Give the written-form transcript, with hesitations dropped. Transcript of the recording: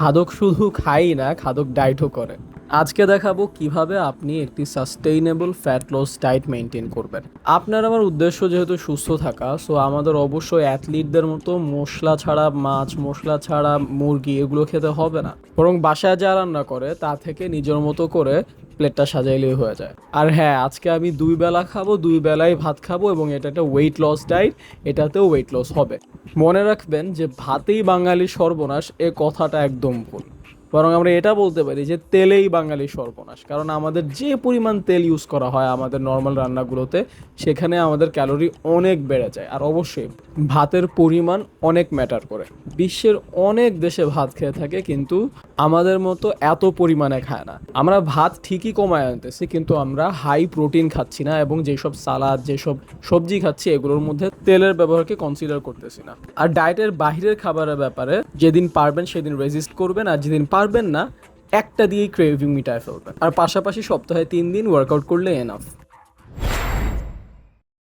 খাদক শুধু খাই না, খাদক ডায়েটও করে। আজকে দেখাবো কিভাবে আপনি একটি sustainable fat loss diet maintain করবেন। আপনার আমার উদ্দেশ্য যেহেতু সুস্থ থাকা, সো আমাদের অবশ্যই অ্যাথলিটদের মতো মশলা ছাড়া মাছ, মশলা ছাড়া মুরগি এগুলো খেতে হবে না, বরং বাসায় যা রান্না করে তা থেকে নিজের মতো করে প্লেটটা সাজাইলেই হয়ে যায়। আর হ্যাঁ, আজকে আমি 2 বেলা খাবো, 2 বেলায় ভাত খাবো এবং এটা একটা ওয়েট লস ডায়েট, এটাতেও ওয়েট লস হবে। মনে রাখবেন যে ভাতেই বাঙালির সর্বনাশ, এ কথাটা একদম ভুল। বরং আমরা এটা বলতে পারি যে তেলেই বাঙালির সর্বনাশ, কারণ আমাদের যে পরিমাণ তেল ইউজ করা হয় আমাদের নর্মাল রান্নাগুলোতে, সেখানে আমাদের ক্যালোরি অনেক বেড়ে যায়। আর অবশ্যই ভাতের পরিমাণ অনেক ম্যাটার করে। বিশ্বের অনেক দেশে ভাত খেয়ে থাকে, কিন্তু আমাদের মতো এত পরিমাণে খায় না। আমরা ভাত ঠিকই কমায় আনতেছি, কিন্তু আমরা হাই প্রোটিন খাচ্ছি না, এবং যেসব সালাদ, যেসব সবজি খাচ্ছি এগুলোর মধ্যে তেলের ব্যবহারকে কনসিডার করতেছি না। আর ডায়েটের বাহিরের খাবারের ব্যাপারে যেদিন পারবেন সেদিন রেজিস্ট করবেন, আর যেদিন পারবেন না একটা দিয়েই ক্রেভিং মিটায় ফেলবেন। আর পাশাপাশি সপ্তাহে 3 দিন ওয়ার্কআউট করলে এনাফ।